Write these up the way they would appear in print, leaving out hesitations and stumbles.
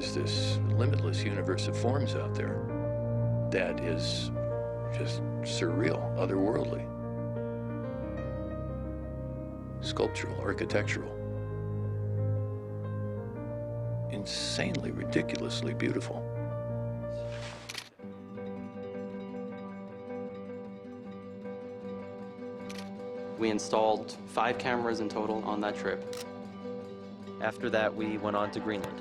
there's this limitless universe of forms out there that is just surreal, otherworldly, sculptural, architectural, insanely, ridiculously beautiful. We installed 5 cameras in total on that trip. After that, we went on to Greenland.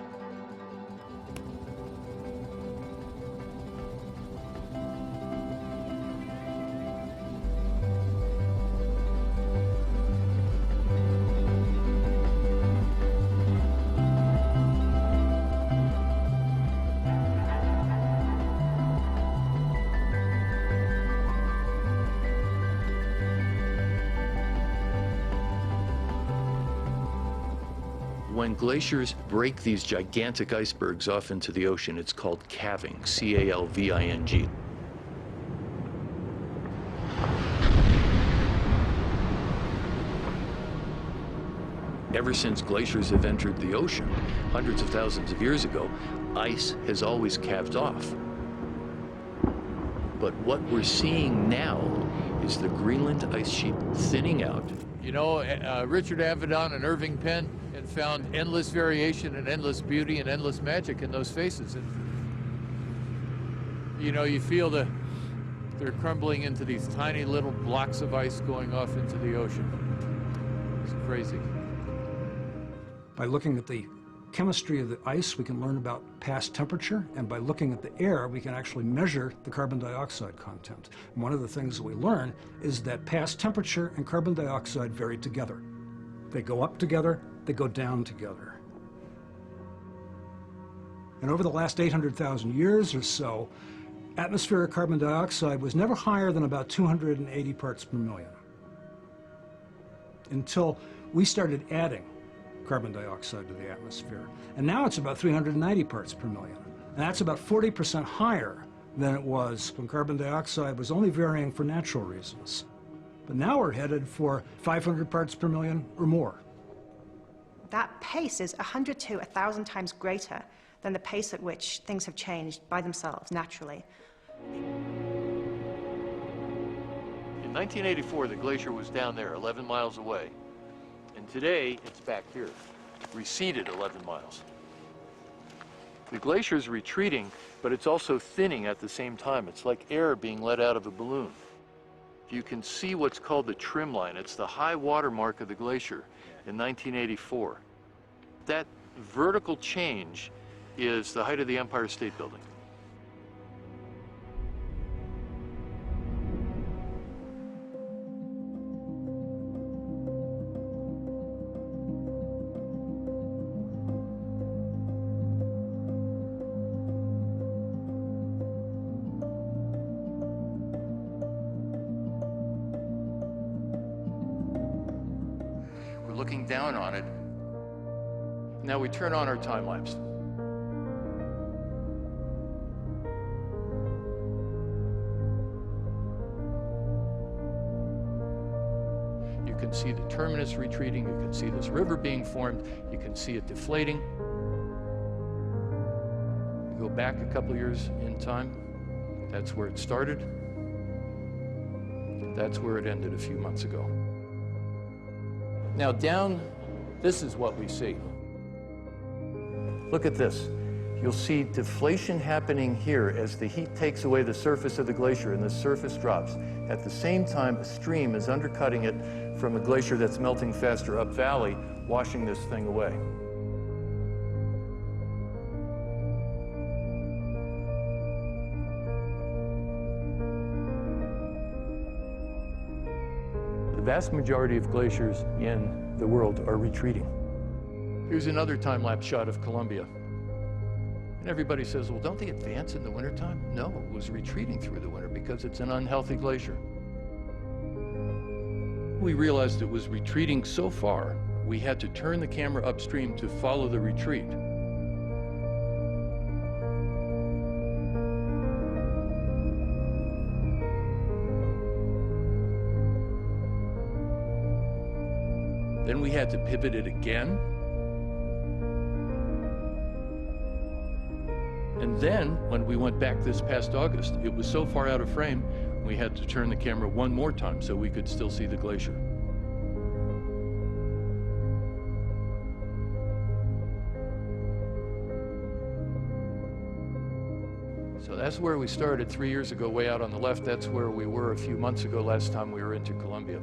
When glaciers break these gigantic icebergs off into the ocean, it's called calving, C-A-L-V-I-N-G. Ever since glaciers have entered the ocean, hundreds of thousands of years ago, ice has always calved off. But what we're seeing now is the Greenland ice sheet thinning out. You know, Richard Avedon and Irving Penn had found endless variation and endless beauty and endless magic in those faces. And, you know, you feel they're crumbling into these tiny little blocks of ice going off into the ocean. It's crazy. By looking at the chemistry of the ice, we can learn about past temperature, and by looking at the air, we can actually measure the carbon dioxide content. And one of the things that we learn is that past temperature and carbon dioxide vary together. They go up together, they go down together. And over the last 800,000 years or so, atmospheric carbon dioxide was never higher than about 280 parts per million, until we started adding carbon dioxide to the atmosphere. And now it's about 390 parts per million. And that's about 40% higher than it was when carbon dioxide was only varying for natural reasons. But now we're headed for 500 parts per million or more. That pace is 100 to 1,000 times greater than the pace at which things have changed by themselves, naturally. In 1984, the glacier was down there, 11 miles away. And today, it's back here, receded 11 miles. The glacier is retreating, but it's also thinning at the same time. It's like air being let out of a balloon. You can see what's called the trim line. It's the high water mark of the glacier in 1984. That vertical change is the height of the Empire State Building. Looking down on it. Now we turn on our time lapse. You can see the terminus retreating, you can see this river being formed, you can see it deflating. You go back a couple years in time, that's where it started. That's where it ended a few months ago. Now down, this is what we see. Look at this. You'll see deflation happening here as the heat takes away the surface of the glacier and the surface drops. At the same time, a stream is undercutting it from a glacier that's melting faster up valley, washing this thing away. The vast majority of glaciers in the world are retreating. Here's another time-lapse shot of Columbia. And everybody says, well, don't they advance in the wintertime? No, it was retreating through the winter because it's an unhealthy glacier. We realized it was retreating so far, we had to turn the camera upstream to follow the retreat. Then we had to pivot it again. And then, when we went back this past August, it was so far out of frame, we had to turn the camera one more time so we could still see the glacier. So that's where we started 3 years ago, way out on the left. That's where we were a few months ago, last time we were into Colombia.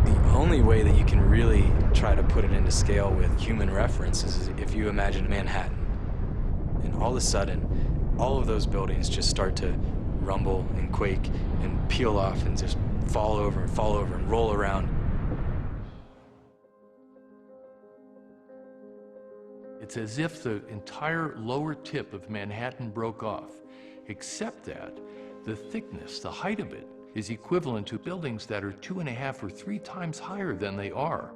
The only way that you can really try to put it into scale with human reference is if you imagine Manhattan. And all of a sudden, all of those buildings just start to rumble and quake and peel off and just fall over and roll around. It's as if the entire lower tip of Manhattan broke off, except that the thickness, the height of it, is equivalent to buildings that are 2.5 or 3 times higher than they are.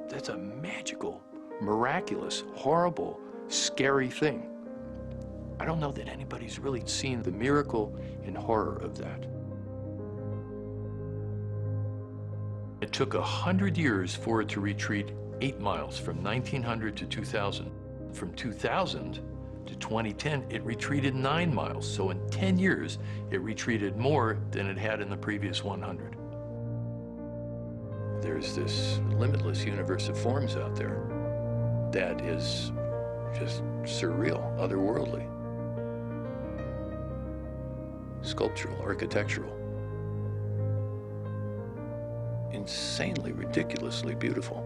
That's a magical, miraculous, horrible, scary thing. I don't know that anybody's really seen the miracle and horror of that. It took 100 years for it to retreat 8 miles from 1900 to 2000. From 2000 to 2010, it retreated 9 miles. So in 10 years, it retreated more than it had in the previous 100. There's this limitless universe of forms out there that is just surreal, otherworldly, sculptural, architectural, insanely, ridiculously beautiful.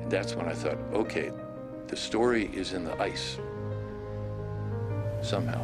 And that's when I thought, okay, the story is in the ice, somehow.